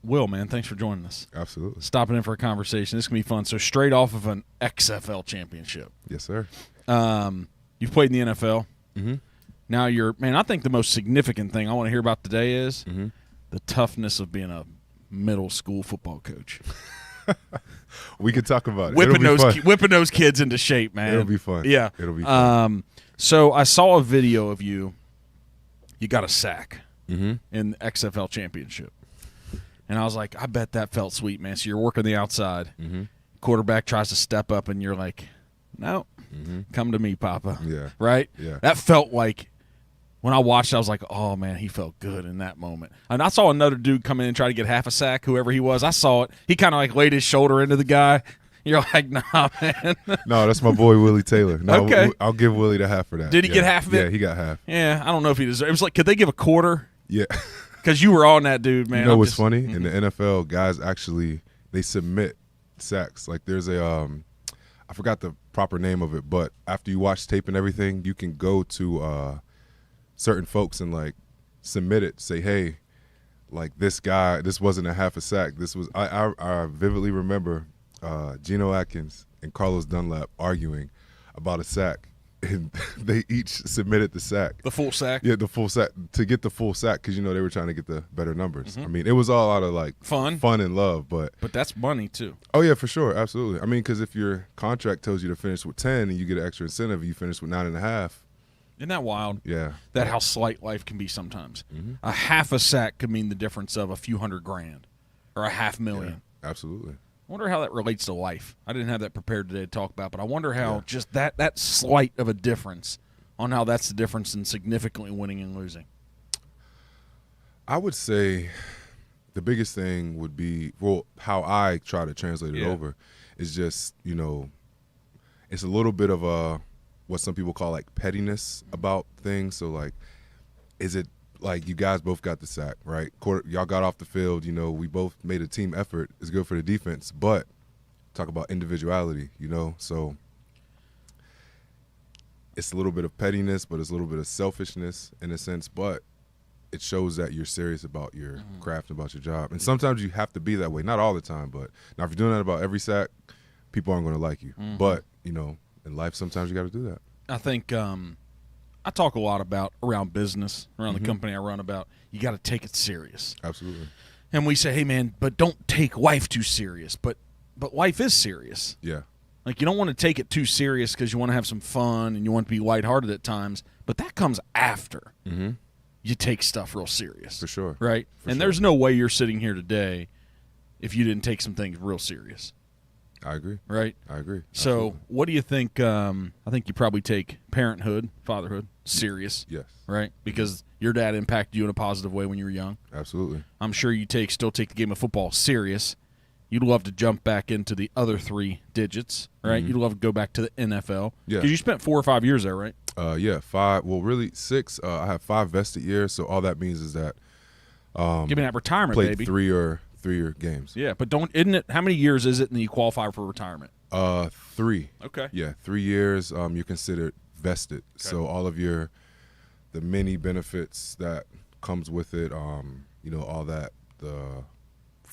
Will, man, thanks for joining us. Absolutely. Stopping in for a conversation. This is going to be fun. So straight off of an XFL championship. Yes, sir. You've played in the NFL. Mm-hmm. Now I think the most significant thing I want to hear about today is Mm-hmm. the toughness of being a middle school football coach. We could talk about it. Whipping those kids into shape, man. It'll be fun. Yeah. It'll be fun. So I saw a video of you. You got a sack Mm-hmm. in the XFL Championship. And I was like, I bet that felt sweet, man. So you're working the outside. Mm-hmm. Quarterback tries to step up, and you're like, no, come to me, Papa. Yeah. Right? Yeah. That felt like, when I watched it, I was like, oh, man, he felt good in that moment. And I saw another dude come in and try to get half a sack, whoever he was. I saw it. He kind of like laid his shoulder into the guy. You're like, nah, man. No, that's my boy Willie Taylor. No, Okay. I'll give Willie the half for that. Did he get half of it? Yeah, he got half. Yeah, I don't know if he deserved it. It was like, could they give a quarter? Yeah. Because you were on that dude, man. You know what's funny? In the NFL, guys actually, they submit sacks. Like there's a I forgot the proper name of it, but after you watch tape and everything, you can go to certain folks and like submit it. Say, hey, like this guy, this wasn't a half a sack. This was I vividly remember Geno Atkins and Carlos Dunlap arguing about a sack, and they each submitted the sack. The full sack? Yeah, the full sack, to get the full sack, because, you know, they were trying to get the better numbers. I mean, it was all out of, like, fun and love. But that's money, too. Oh, yeah, for sure. Absolutely. I mean, because if your contract tells you to finish with 10 and you get an extra incentive, you finish with 9.5. Isn't that wild? Yeah. That how slight life can be sometimes. Mm-hmm. A half a sack could mean the difference of a few $100,000 or a $500,000. Yeah, absolutely. I wonder how that relates to life. I didn't have that prepared today to talk about, but I wonder how just that slight of a difference on how that's the difference in significantly winning and losing. I would say the biggest thing would be, well, how I try to translate it over is just, you know, it's a little bit of what some people call like pettiness about things. So like, is it like you guys both got the sack, right? Y'all got off the field, you know, we both made a team effort. It's good for the defense, but talk about individuality, you know? So it's a little bit of pettiness, but it's a little bit of selfishness in a sense, but it shows that you're serious about your craft, about your job. And sometimes you have to be that way. Not all the time, but now if you're doing that about every sack, people aren't going to like you. But, you know, in life, sometimes you got to do that. I think I talk a lot about around business, around the company I run, about you got to take it serious. Absolutely. And we say, hey, man, but don't take life too serious. But life is serious. Yeah. Like, you don't want to take it too serious because you want to have some fun and you want to be lighthearted at times. But that comes after you take stuff real serious. For sure. Right? And there's no way you're sitting here today if you didn't take some things real serious. I agree. Right? I agree. So Absolutely. what do you think? I think you probably take parenthood, fatherhood, serious. Yes. Right? Because your dad impacted you in a positive way when you were young. Absolutely. I'm sure you still take the game of football serious. You'd love to jump back into the other 3 digits, right? You'd love to go back to the NFL. Yeah. Because you spent 4 or 5 years there, right? Yeah, 5. Well, really 6. I have 5 vested years, so all that means is that Give me that retirement, played baby. 3-year games. Yeah, but isn't it? How many years is it, and you qualify for retirement? 3. Okay. Yeah, 3 years. You're considered vested. Okay. So all of the many benefits that comes with it. You know, all that, the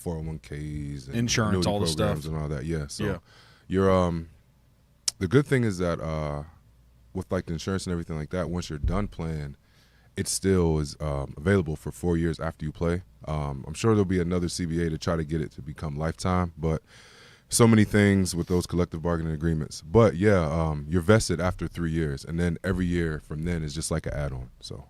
401ks, and insurance, all the stuff, and all that. Yeah. So you're the good thing is that with like the insurance and everything like that, once you're done playing, it still is available for 4 years after you play. I'm sure there'll be another CBA to try to get it to become lifetime, but so many things with those collective bargaining agreements. But yeah, you're vested after 3 years, and then every year from then is just like an add-on. So.